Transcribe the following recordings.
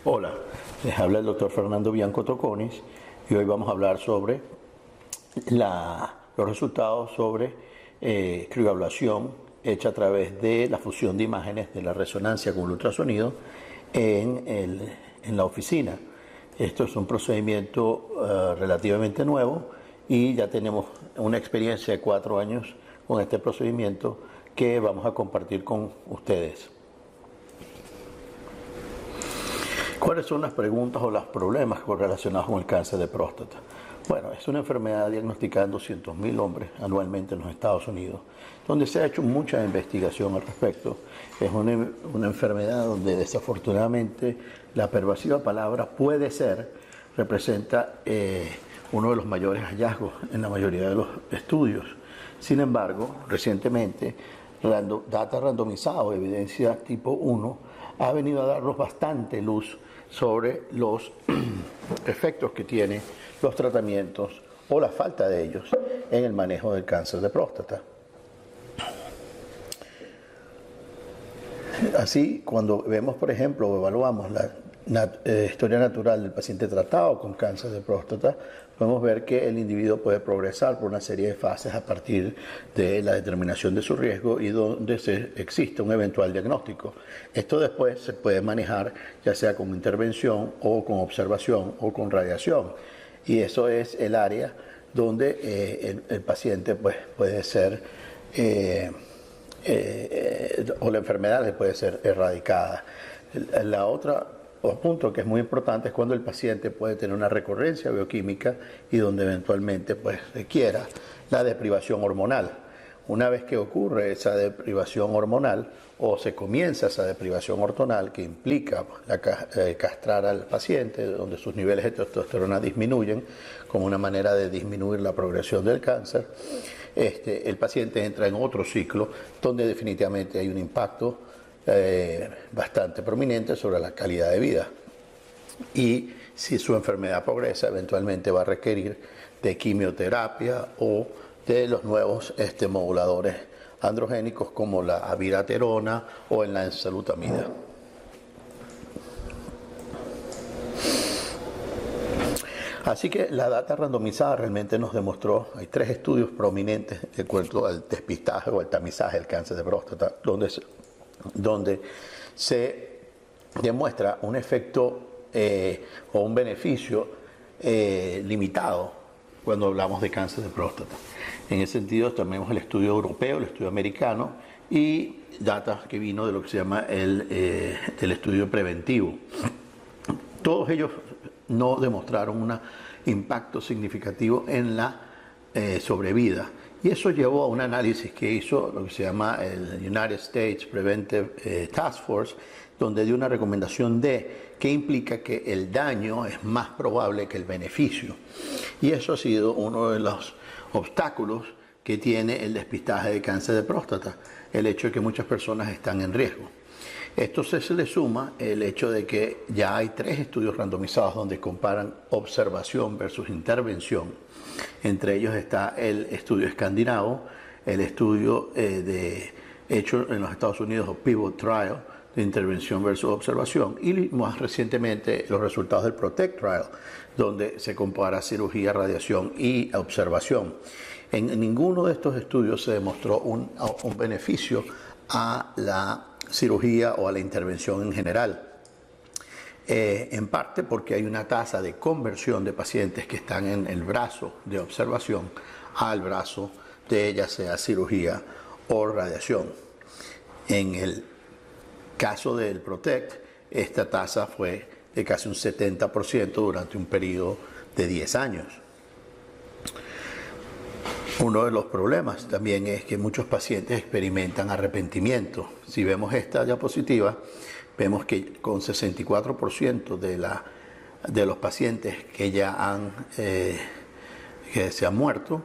Hola, les habla el doctor Fernando Bianco Toconis y hoy vamos a hablar sobre los resultados sobre crioablación hecha a través de la fusión de imágenes de la resonancia con el ultrasonido en la oficina. Esto es un procedimiento relativamente nuevo y ya tenemos una experiencia de 4 años con este procedimiento que vamos a compartir con ustedes. ¿Cuáles son las preguntas o los problemas relacionados con el cáncer de próstata? Bueno, es una enfermedad diagnosticada en 200.000 hombres anualmente en los Estados Unidos, donde se ha hecho mucha investigación al respecto. Es una enfermedad donde desafortunadamente la pervasiva palabra puede ser representa uno de los mayores hallazgos en la mayoría de los estudios. Sin embargo, recientemente, data randomizado, evidencia tipo 1, ha venido a darnos bastante luz sobre los efectos que tienen los tratamientos o la falta de ellos en el manejo del cáncer de próstata. Así, cuando vemos, por ejemplo, o evaluamos la historia natural del paciente tratado con cáncer de próstata, podemos ver que el individuo puede progresar por una serie de fases a partir de la determinación de su riesgo y donde existe un eventual diagnóstico. Esto después se puede manejar ya sea con intervención o con observación o con radiación. Y eso es el área donde el paciente pues, puede ser o la enfermedad puede ser erradicada. La otra punto que es muy importante es cuando el paciente puede tener una recurrencia bioquímica y donde eventualmente pues requiera la deprivación hormonal. Una vez que ocurre esa deprivación hormonal o se comienza esa deprivación hormonal que implica castrar al paciente, donde sus niveles de testosterona disminuyen como una manera de disminuir la progresión del cáncer, el paciente entra en otro ciclo donde definitivamente hay un impacto bastante prominente sobre la calidad de vida. Y si su enfermedad progresa, eventualmente va a requerir de quimioterapia o de los nuevos moduladores androgénicos como la abiraterona o la enzalutamida. Así que la data randomizada realmente nos demostró, hay 3 estudios prominentes de acuerdo al despistaje o al tamizaje del cáncer de próstata, donde se demuestra un efecto o un beneficio limitado cuando hablamos de cáncer de próstata. En ese sentido tenemos el estudio europeo, el estudio americano y data que vino de lo que se llama del estudio preventivo. Todos ellos no demostraron un impacto significativo en la sobrevida. Y eso llevó a un análisis que hizo lo que se llama el United States Preventive Task Force, donde dio una recomendación que implica que el daño es más probable que el beneficio. Y eso ha sido uno de los obstáculos que tiene el despistaje de cáncer de próstata, el hecho de que muchas personas están en riesgo. Esto se le suma el hecho de que ya hay 3 estudios randomizados donde comparan observación versus intervención. Entre ellos está el estudio escandinavo, el estudio hecho en los Estados Unidos, o Pivot Trial, de intervención versus observación, y más recientemente los resultados del Protect Trial, donde se compara cirugía, radiación y observación. En ninguno de estos estudios se demostró un beneficio a la cirugía o a la intervención en general. En parte porque hay una tasa de conversión de pacientes que están en el brazo de observación al brazo de ya sea cirugía o radiación. En el caso del Protect, esta tasa fue de casi un 70% durante un periodo de 10 años. Uno de los problemas también es que muchos pacientes experimentan arrepentimiento. Si vemos esta diapositiva, vemos que con 64% de los pacientes que ya que se han muerto,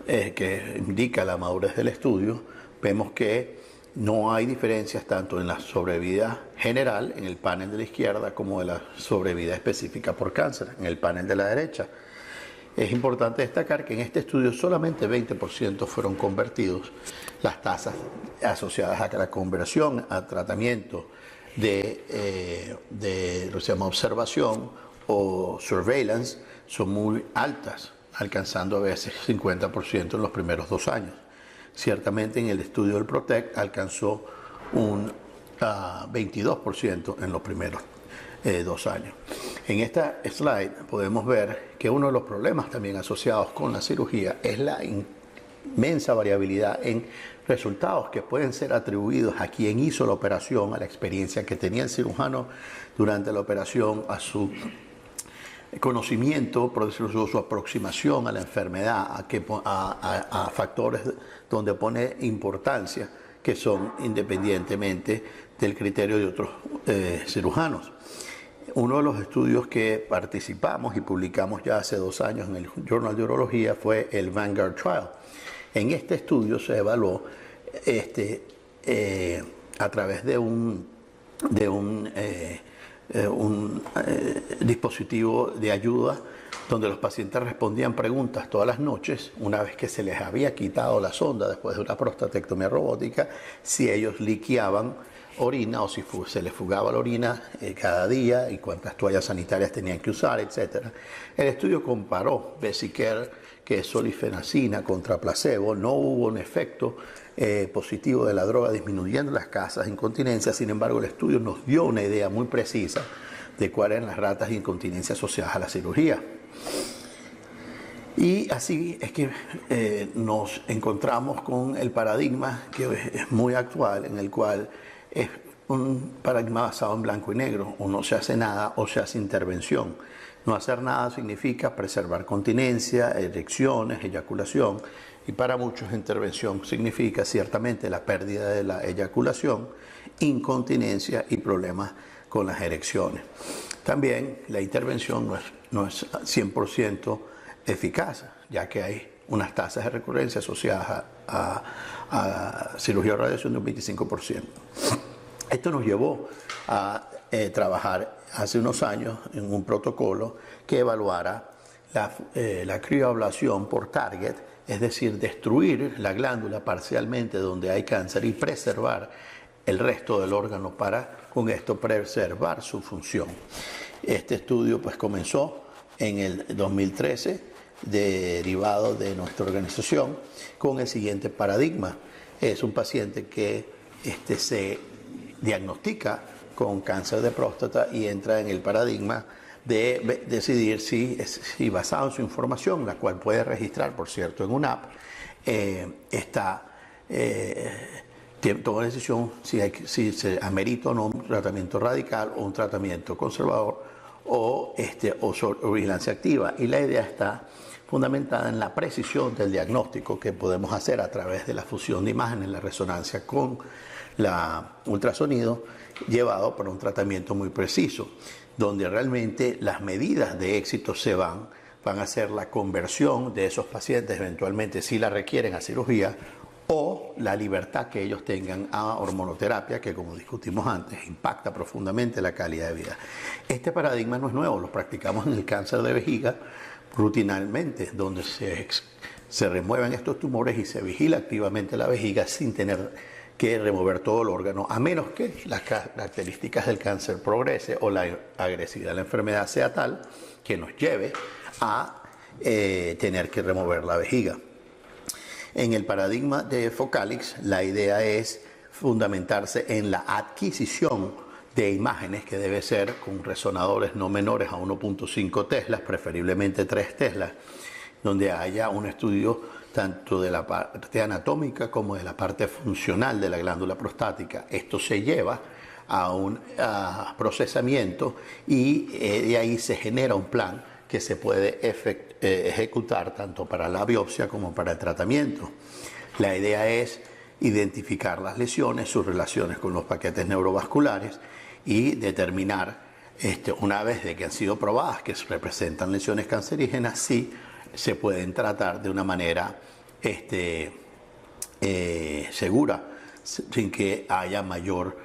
que indica la madurez del estudio, vemos que no hay diferencias tanto en la sobrevida general en el panel de la izquierda como en la sobrevida específica por cáncer en el panel de la derecha. Es importante destacar que en este estudio solamente 20% fueron convertidos. Las tasas asociadas a la conversión, a tratamiento de lo que se llama observación o surveillance son muy altas, alcanzando a veces 50% en los primeros 2 años. Ciertamente en el estudio del PROTECT alcanzó un 22% en los primeros 2 años. En esta slide podemos ver que uno de los problemas también asociados con la cirugía es la inmensa variabilidad en resultados que pueden ser atribuidos a quien hizo la operación, a la experiencia que tenía el cirujano durante la operación, a su conocimiento, su aproximación a la enfermedad, a factores donde pone importancia que son independientemente del criterio de otros cirujanos. Uno de los estudios que participamos y publicamos ya hace 2 años en el Journal de Urología fue el Vanguard Trial. En este estudio se evaluó a través de un dispositivo de ayuda donde los pacientes respondían preguntas todas las noches, una vez que se les había quitado la sonda después de una prostatectomía robótica, si ellos liqueaban orina o si se les fugaba la orina cada día y cuántas toallas sanitarias tenían que usar, etc. El estudio comparó Vesicare, que es solifenacina, contra placebo. No hubo un efecto positivo de la droga disminuyendo las causas de incontinencia. Sin embargo, el estudio nos dio una idea muy precisa de cuáles eran las ratas de incontinencia asociadas a la cirugía. Y así es que nos encontramos con el paradigma que es muy actual, en el cual es un paradigma basado en blanco y negro: o no se hace nada o se hace intervención. No hacer nada significa preservar continencia, erecciones, eyaculación, y para muchos intervención significa ciertamente la pérdida de la eyaculación, incontinencia y problemas con las erecciones. También la intervención no es 100% eficaz, ya que hay unas tasas de recurrencia asociadas a cirugía o radiación de un 25%. Esto nos llevó a trabajar hace unos años en un protocolo que evaluara la crioablación por target, es decir, destruir la glándula parcialmente donde hay cáncer y preservar el resto del órgano para con esto preservar su función. Este estudio pues comenzó en el 2013, derivado de nuestra organización, con el siguiente paradigma. Es un paciente que se diagnostica con cáncer de próstata y entra en el paradigma de decidir si basado en su información, la cual puede registrar, por cierto, en una app, toma la decisión si se amerita o no un tratamiento radical o un tratamiento conservador o vigilancia activa. Y la idea está fundamentada en la precisión del diagnóstico que podemos hacer a través de la fusión de imágenes, la resonancia con la ultrasonido, llevado por un tratamiento muy preciso, donde realmente las medidas de éxito van a ser la conversión de esos pacientes, eventualmente si la requieren, a cirugía, o la libertad que ellos tengan a hormonoterapia, que como discutimos antes, impacta profundamente la calidad de vida. Este paradigma no es nuevo, lo practicamos en el cáncer de vejiga rutinalmente, donde se remueven estos tumores y se vigila activamente la vejiga sin tener que remover todo el órgano, a menos que las características del cáncer progrese o la agresividad de la enfermedad sea tal que nos lleve a tener que remover la vejiga. En el paradigma de Focalix, la idea es fundamentarse en la adquisición de imágenes, que debe ser con resonadores no menores a 1.5 teslas, preferiblemente 3 teslas, donde haya un estudio tanto de la parte anatómica como de la parte funcional de la glándula prostática. Esto se lleva a un procesamiento y de ahí se genera un plan que se puede ejecutar tanto para la biopsia como para el tratamiento. La idea es identificar las lesiones, sus relaciones con los paquetes neurovasculares y determinar, una vez de que han sido probadas que representan lesiones cancerígenas, si se pueden tratar de una manera segura, sin que haya mayor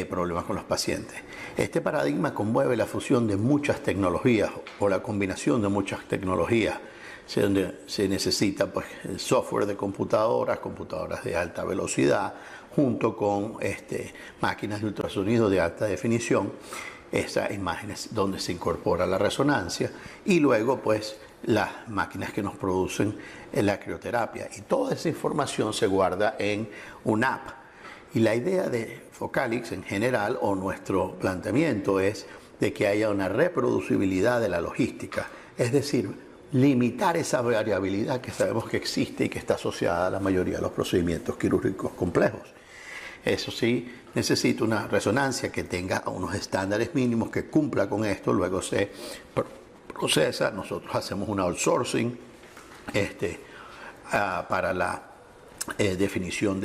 problemas con los pacientes. Este paradigma conmueve la fusión de muchas tecnologías o la combinación de muchas tecnologías. donde se necesita pues, el software de computadoras, computadoras de alta velocidad, junto con máquinas de ultrasonido de alta definición, esas imágenes donde se incorpora la resonancia, y luego pues las máquinas que nos producen la crioterapia. Y toda esa información se guarda en una app. Y la idea de Focalix en general, o nuestro planteamiento, es de que haya una reproducibilidad de la logística, es decir, limitar esa variabilidad que sabemos que existe y que está asociada a la mayoría de los procedimientos quirúrgicos complejos. Eso sí, necesita una resonancia que tenga unos estándares mínimos, que cumpla con esto, luego se procesa. Nosotros hacemos un outsourcing para la definición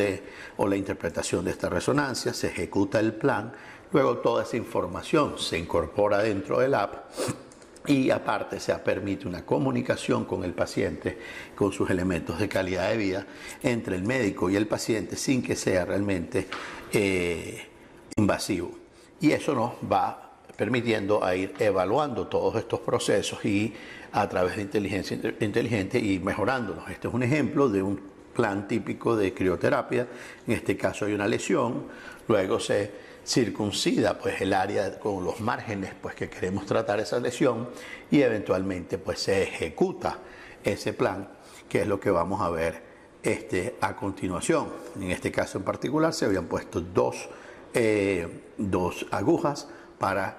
o la interpretación de esta resonancia, se ejecuta el plan, luego toda esa información se incorpora dentro del app, y aparte se permite una comunicación con el paciente, con sus elementos de calidad de vida, entre el médico y el paciente, sin que sea realmente invasivo. Y eso nos va permitiendo a ir evaluando todos estos procesos y a través de inteligencia inteligente y mejorándolos. Este es un ejemplo de un plan típico de crioterapia. En este caso hay una lesión, luego se circuncida pues el área con los márgenes pues que queremos tratar esa lesión, y eventualmente pues se ejecuta ese plan, que es lo que vamos a ver a continuación. En este caso en particular se habían puesto dos agujas para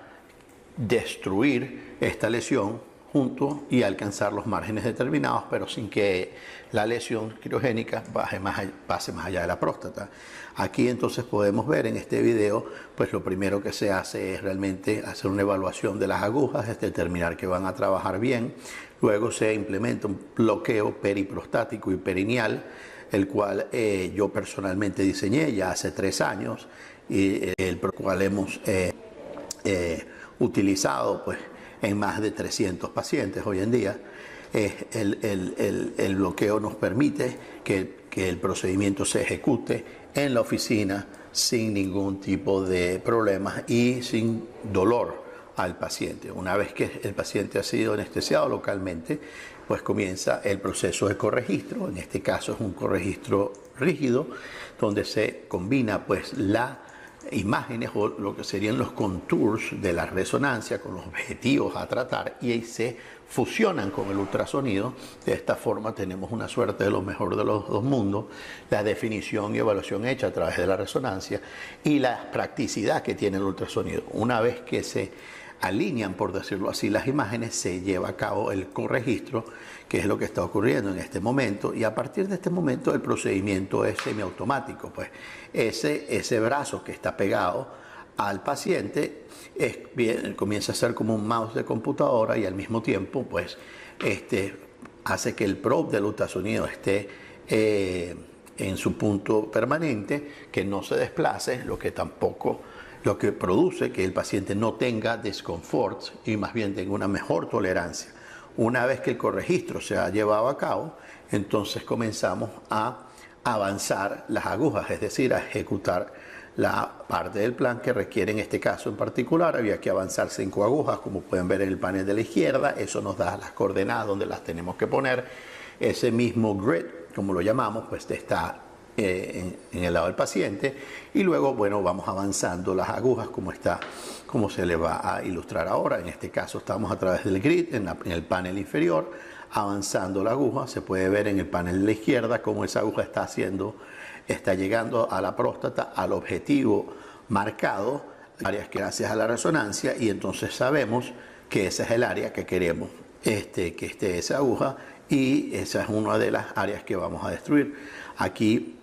destruir esta lesión junto y alcanzar los márgenes determinados, pero sin que la lesión quirogénica pase más allá de la próstata. Aquí entonces podemos ver en este video, pues lo primero que se hace es realmente hacer una evaluación de las agujas, determinar que van a trabajar bien. Luego se implementa un bloqueo periprostático y perineal, el cual yo personalmente diseñé ya hace 3 años, y el cual hemos utilizado pues en más de 300 pacientes hoy en día. El bloqueo nos permite que el procedimiento se ejecute en la oficina sin ningún tipo de problemas y sin dolor al paciente. Una vez que el paciente ha sido anestesiado localmente, pues comienza el proceso de corregistro. En este caso es un corregistro rígido, donde se combina pues las imágenes o lo que serían los contours de la resonancia con los objetivos a tratar, y ahí se fusionan con el ultrasonido. De esta forma tenemos una suerte de lo mejor de los dos mundos: la definición y evaluación hecha a través de la resonancia y la practicidad que tiene el ultrasonido. Una vez que se alinean, por decirlo así, las imágenes, se lleva a cabo el corregistro, que es lo que está ocurriendo en este momento, y a partir de este momento el procedimiento es semiautomático. Pues ese brazo que está pegado al paciente comienza a ser como un mouse de computadora, y al mismo tiempo pues hace que el probe del ultrasonido esté en su punto permanente, que no se desplace, lo que produce que el paciente no tenga desconfort y más bien tenga una mejor tolerancia. Una vez que el corregistro se ha llevado a cabo, entonces comenzamos a avanzar las agujas, es decir, a ejecutar la parte del plan que requiere. En este caso en particular había que avanzar 5 agujas, como pueden ver en el panel de la izquierda. Eso nos da las coordenadas donde las tenemos que poner. Ese mismo grid, como lo llamamos, pues está en el lado del paciente, y luego, bueno, vamos avanzando las agujas como se le va a ilustrar ahora. En este caso estamos a través del grid en el panel inferior, avanzando la aguja. Se puede ver en el panel de la izquierda cómo esa aguja está llegando a la próstata, al objetivo marcado, áreas que gracias a la resonancia, y entonces sabemos que esa es el área que queremos que esté esa aguja, y esa es una de las áreas que vamos a destruir. Aquí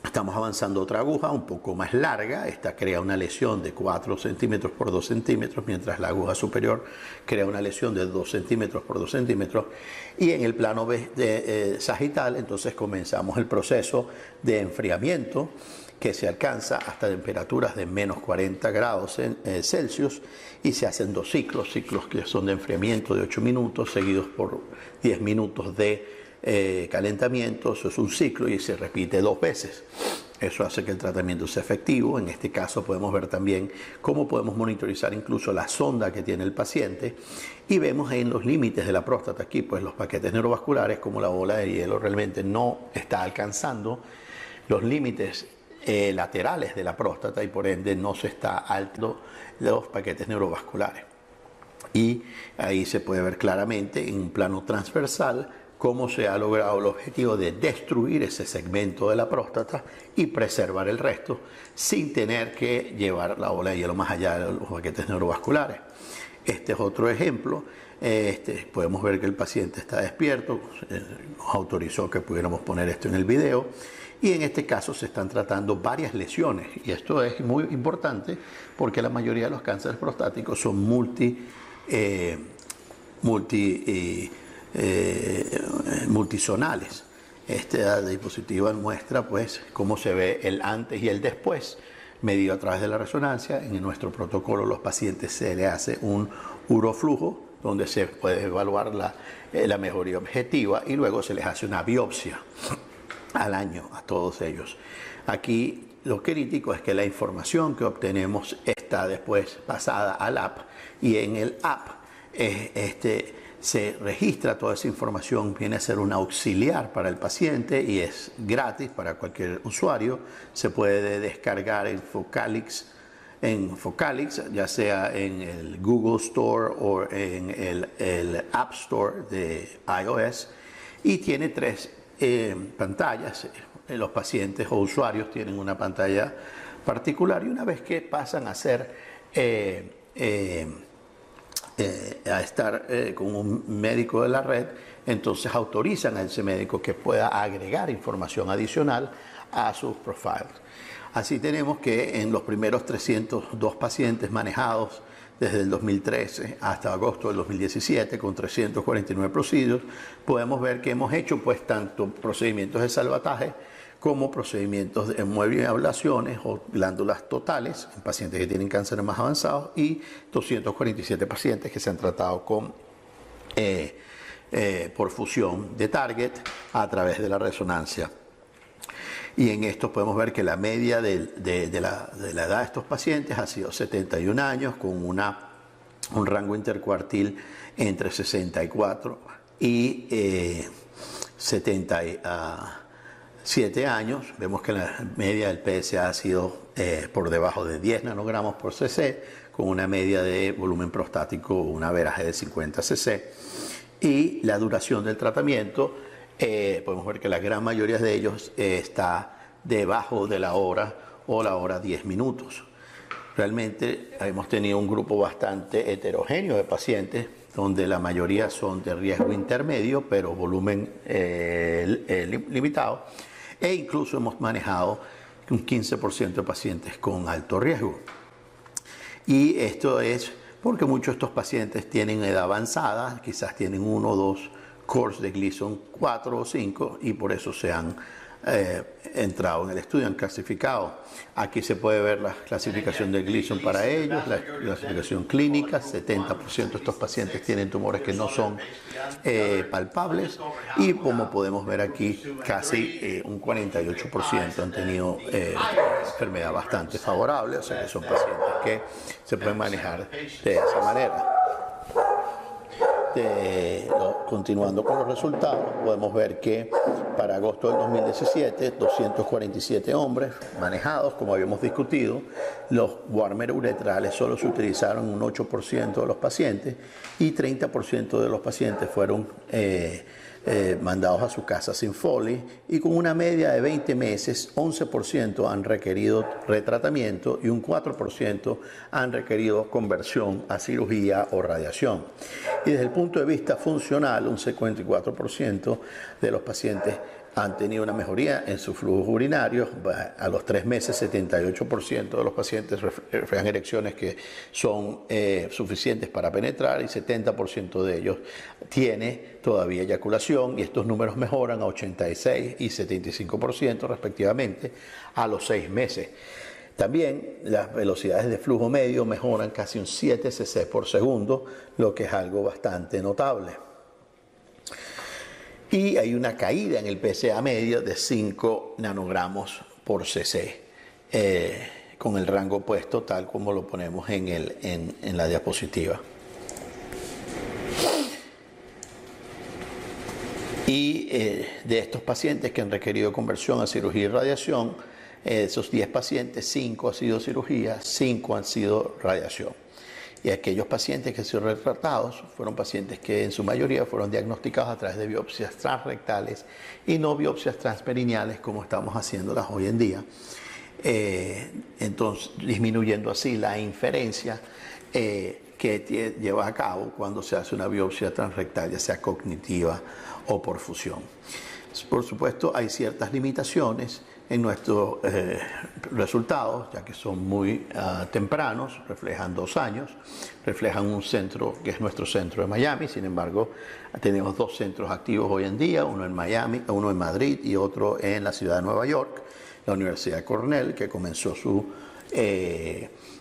estamos avanzando otra aguja un poco más larga. Esta crea una lesión de 4 centímetros por 2 centímetros, mientras la aguja superior crea una lesión de 2 centímetros por 2 centímetros. Y en el plano sagital, entonces comenzamos el proceso de enfriamiento, que se alcanza hasta temperaturas de menos 40 grados Celsius, y se hacen 2 ciclos que son de enfriamiento de 8 minutos, seguidos por 10 minutos de calentamiento. Eso es un ciclo y se repite 2 veces. Eso hace que el tratamiento sea efectivo. En este caso podemos ver también cómo podemos monitorizar incluso la sonda que tiene el paciente y vemos en los límites de la próstata aquí, pues los paquetes neurovasculares como la bola de hielo realmente no está alcanzando los límites laterales de la próstata y por ende no se está alto los paquetes neurovasculares. Y ahí se puede ver claramente en un plano transversal cómo se ha logrado el objetivo de destruir ese segmento de la próstata y preservar el resto sin tener que llevar la bola de hielo más allá de los paquetes neurovasculares. Este es otro ejemplo. Podemos ver que el paciente está despierto, nos autorizó que pudiéramos poner esto en el video y en este caso se están tratando varias lesiones y esto es muy importante porque la mayoría de los cánceres prostáticos son multisonales. Esta diapositiva muestra pues cómo se ve el antes y el después medido a través de la resonancia. En nuestro protocolo los pacientes se le hace un uroflujo donde se puede evaluar la mejoría objetiva y luego se les hace una biopsia al año a todos ellos. Aquí lo crítico es que la información que obtenemos está después pasada al app y en el app se registra toda esa información, viene a ser un auxiliar para el paciente y es gratis para cualquier usuario. Se puede descargar en Focalix, ya sea en el Google Store o en el App Store de iOS y tiene 3 pantallas. Los pacientes o usuarios tienen una pantalla particular y una vez que pasan a ser a estar con un médico de la red, entonces autorizan a ese médico que pueda agregar información adicional a sus profiles. Así tenemos que en los primeros 302 pacientes manejados desde el 2013 hasta agosto del 2017 con 349 procedimientos, podemos ver que hemos hecho pues tanto procedimientos de salvataje como procedimientos de muelle y ablaciones o glándulas totales en pacientes que tienen cánceres más avanzados y 247 pacientes que se han tratado con por fusión de target a través de la resonancia. Y en esto podemos ver que la media de la edad de estos pacientes ha sido 71 años con un rango intercuartil entre 64 y 77 años. Vemos que la media del PSA ha sido por debajo de 10 nanogramos por cc, con una media de volumen prostático, un averaje de 50 cc. Y la duración del tratamiento, podemos ver que la gran mayoría de ellos está debajo de la hora o la hora 10 minutos. Realmente hemos tenido un grupo bastante heterogéneo de pacientes, donde la mayoría son de riesgo intermedio, pero volumen limitado, e incluso hemos manejado un 15% de pacientes con alto riesgo. Y esto es porque muchos de estos pacientes tienen edad avanzada, quizás tienen 1 o 2 cores de Gleason 4 o 5 y por eso se han entrado en el estudio, han clasificado. Aquí se puede ver la clasificación de Gleason para ellos, la clasificación clínica. 70% de estos pacientes tienen tumores que no son palpables y como podemos ver aquí casi un 48% han tenido enfermedad bastante favorable, o sea que son pacientes que se pueden manejar de esa manera. Continuando con los resultados, podemos ver que para agosto del 2017, 247 hombres manejados, como habíamos discutido. Los warmer uretrales solo se utilizaron un 8% de los pacientes y 30% de los pacientes fueron mandados a su casa sin Foley y con una media de 20 meses, 11% han requerido retratamiento y un 4% han requerido conversión a cirugía o radiación. Y desde el punto de vista funcional, un 54% de los pacientes han tenido una mejoría en sus flujos urinarios. A los 3 meses, 78% de los pacientes reflejan erecciones que son suficientes para penetrar y 70% de ellos tiene todavía eyaculación y estos números mejoran a 86 y 75% respectivamente a los 6 meses. También las velocidades de flujo medio mejoran casi un 7 cc por segundo, lo que es algo bastante notable. Y hay una caída en el PSA medio de 5 nanogramos por cc, con el rango puesto tal como lo ponemos en la diapositiva. Y de estos pacientes que han requerido conversión a cirugía y radiación, esos 10 pacientes, 5 han sido cirugía, 5 han sido radiación. Y aquellos pacientes que han sido retratados fueron pacientes que en su mayoría fueron diagnosticados a través de biopsias transrectales y no biopsias transperineales como estamos haciéndolas hoy en día. Entonces, disminuyendo así la inferencia que lleva a cabo cuando se hace una biopsia transrectal, ya sea cognitiva o por fusión. Por supuesto, hay ciertas limitaciones en nuestros resultados, ya que son muy tempranos, reflejan 2 años, reflejan un centro que es nuestro centro de Miami. Sin embargo, tenemos 2 centros activos hoy en día, uno en Miami, uno en Madrid y otro en la ciudad de Nueva York, la Universidad de Cornell, que comenzó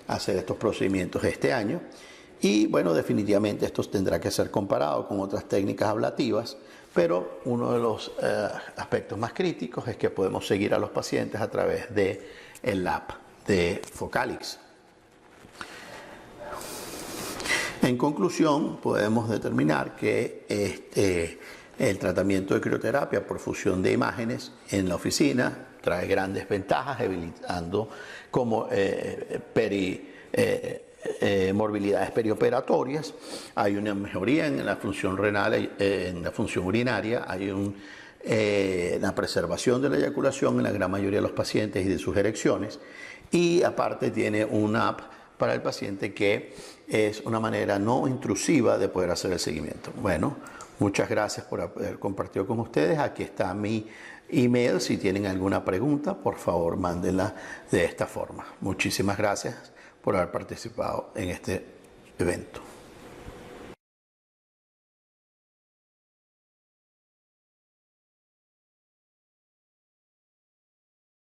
hacer estos procedimientos este año. Y bueno, definitivamente esto tendrá que ser comparado con otras técnicas ablativas, pero uno de los aspectos más críticos es que podemos seguir a los pacientes a través del lab de Focalix. En conclusión, podemos determinar que el tratamiento de crioterapia por fusión de imágenes en la oficina trae grandes ventajas, evitando como morbilidades perioperatorias. Hay una mejoría en la función renal, en la función urinaria, hay una preservación de la eyaculación en la gran mayoría de los pacientes y de sus erecciones, y aparte tiene una app para el paciente que es una manera no intrusiva de poder hacer el seguimiento. Bueno, muchas gracias por haber compartido con ustedes. Aquí está mi email. Si tienen alguna pregunta, por favor, mándenla de esta forma. Muchísimas gracias por haber participado en este evento.